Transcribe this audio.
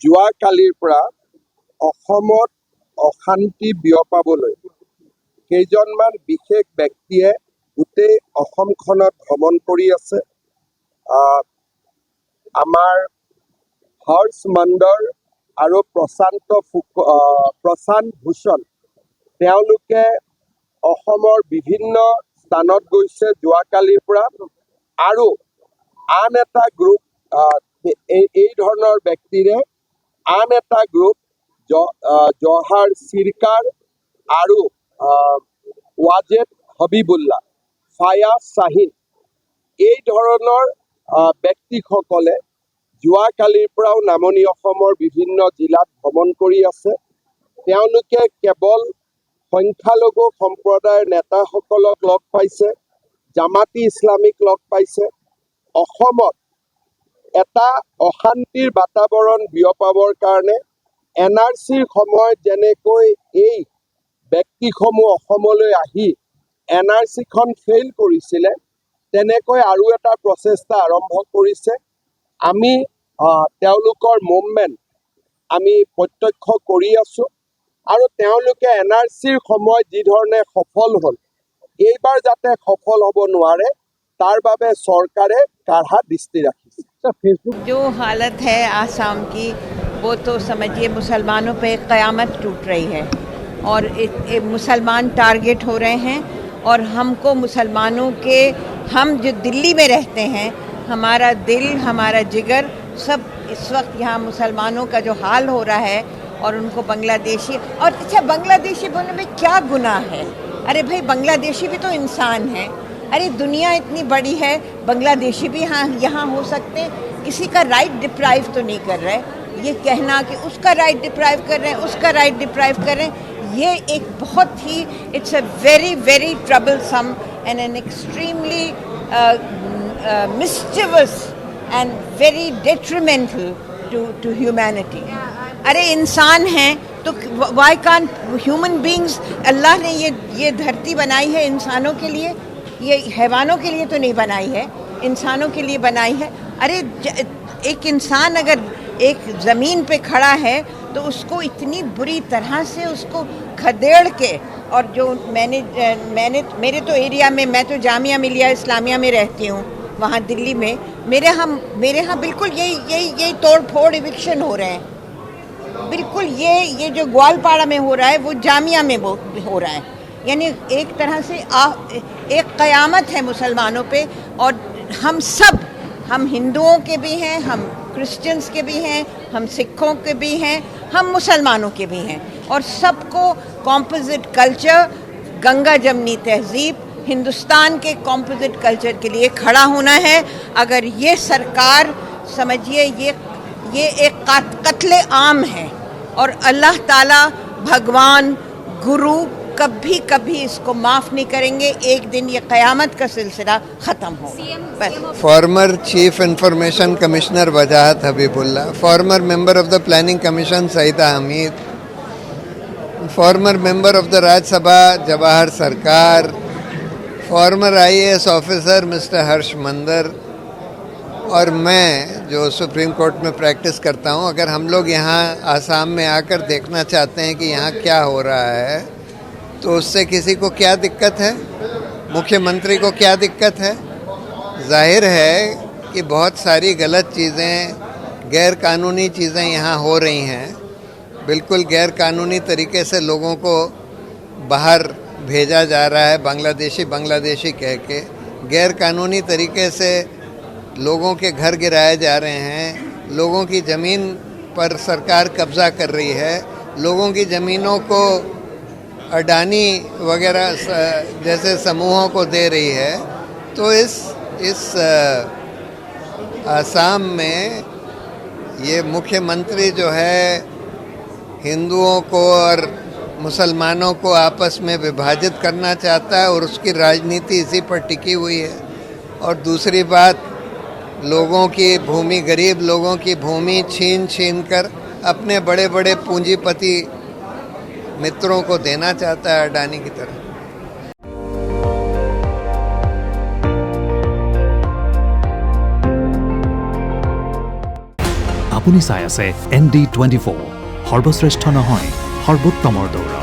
যোৱাকালিৰ পৰা অসমত অশান্তি বিয়পাবলৈ কেইজনমান বিশেষ ব্যক্তিয়ে গোটেই অসমখনত ভ্ৰমণ কৰি আছে। আমাৰ হৰ্ষ মণ্ডল আৰু প্ৰশান্ত ভূষণ তেওঁলোকে অসমৰ বিভিন্ন স্থানত গৈছে যোৱাকালিৰ পৰা। আৰু আন এটা গ্ৰুপ এই ধৰণৰ ব্যক্তিৰে আন এটা গ্ৰুপ জহাৰ চিৰকাৰ আৰু ৱাজেদ হবিবুল্লাহ, ফায়াজ শ্বাহিন এই ধৰণৰ ব্যক্তিসকলে যোৱাকালিৰ পৰাও নামনি অসমৰ বিভিন্ন জিলাত ভ্ৰমণ কৰি আছে। তেওঁলোকে কেৱল সংখ্যালঘু সম্প্ৰদায়ৰ নেতাসকলক লগ পাইছে, জামাতি ইছলামীক লগ পাইছে। অসমত এটা অশান্তিৰ বাতাবৰণ বিয়পাবৰ কাৰণে NRCৰ সময়ত যেনেকৈ এই ব্যক্তিসমূহ অসমলৈ আহি NRCখন ফেইল কৰিছিলে, তেনেকৈ আৰু এটা প্ৰচেষ্টা আৰম্ভ কৰিছে। আমি তেওঁলোকৰ মুভমেণ্ট আমি প্ৰত্যক্ষ কৰি আছোঁ আৰু তেওঁলোকে NRCৰ সময়ত যি ধৰণে সফল হ'ল, এইবাৰ যাতে সফল হ'ব নোৱাৰে তাৰ বাবে চৰকাৰে কাঢ়া দৃষ্টি ৰাখিছে। जो हालत है आसाम की वो तो समझिए मुसलमानों पे क़यामत टूट रही है और मुसलमान टारगेट हो रहे हैं। और हमको मुसलमानों के हम जो दिल्ली में रहते हैं, हमारा दिल हमारा जिगर सब इस वक्त यहाँ मुसलमानों का जो हाल हो रहा है और उनको बांग्लादेशी और अच्छा बांग्लादेशी बोलने में क्या गुनाह है? अरे भाई बांग्लादेशी भी तो इंसान है। अरे दुनिया इतनी बड़ी है, बांग्लादेशी भी यहाँ हो सकते हैं। किसी का राइट डिप्राइव तो नहीं कर रहे। ये कहना कि उसका राइट डिप्राइव कर रहे हैं, उसका राइट डिप्राइव कर रहे हैं, ये एक बहुत ही it's a very very troublesome and an extremely mischievous and very detrimental to humanity. अरे इंसान हैं तो वाई कांट ह्यूमन बींग्स, अल्लाह ने ये धरती बनाई है इंसानों के लिए, ये हैवानों के लिए तो नहीं बनाई है, इंसानों के लिए बनाई है। अरे एक इंसान अगर एक ज़मीन पे खड़ा है तो उसको इतनी बुरी तरह से उसको खदेड़ के, और जो मैंने मेरे तो एरिया में, मैं तो जामिया मिलिया इस्लामिया में रहती हूँ, वहाँ दिल्ली में मेरे यहाँ बिल्कुल यही तोड़ फोड़ इविक्शन हो रहे हैं। बिल्कुल ये जो ग्वालपाड़ा में हो रहा है वो जामिया में हो रहा है। यानी एक तरह से एक क़यामत है मुसलमानों पे। और हम हिंदुओं के भी हैं, हम क्रिश्चियंस के भी हैं, हम सिखों के भी हैं, हम मुसलमानों के भी हैं। और सबको कॉम्पोजिट कल्चर, गंगा जमनी तहजीब, हिंदुस्तान के कॉम्पोजिट कल्चर के लिए खड़ा होना है। अगर ये सरकार समझिए ये एक कत्ले आम है और अल्लाह ताला भगवान गुरु कभी इसको माफ़ नहीं करेंगे। एक दिन ये क़यामत का सिलसिला ख़त्म हो। Former chief information commissioner Wajahat Habibullah, former member of the planning commission Syeda Hameed, former member of the Rajya Sabha Jawhar Sircar, former IAS officer mister Harsh Mander और मैं जो सुप्रीम कोर्ट में प्रैक्टिस करता हूँ। अगर हम लोग यहाँ आसाम में आकर देखना चाहते हैं कि यहाँ क्या हो रहा है तो उससे किसी को क्या दिक्कत है, मुख्यमंत्री को क्या दिक्कत है? जाहिर है कि बहुत सारी गलत चीज़ें, गैर कानूनी चीज़ें यहाँ हो रही हैं। बिल्कुल गैर कानूनी तरीके से लोगों को बाहर भेजा जा रहा है, बांग्लादेशी कह के। गैर कानूनी तरीके से लोगों के घर गिराए जा रहे हैं, लोगों की ज़मीन पर सरकार कब्ज़ा कर रही है, लोगों की ज़मीनों को अडानी वगैरह जैसे समूहों को दे रही है। तो इस आसाम में ये मुख्यमंत्री जो है हिंदुओं को और मुसलमानों को आपस में विभाजित करना चाहता है और उसकी राजनीति इसी पर टिकी हुई है। और दूसरी बात, लोगों की भूमि, गरीब लोगों की भूमि छीन कर अपने बड़े बड़े पूंजीपति मित्रों को देना चाहता है अडानी की तरह। আপুনি চাই আছে ND24 সৰ্বশ্ৰেষ্ঠ নহয় সৰ্বোত্তমৰ দৌৰ।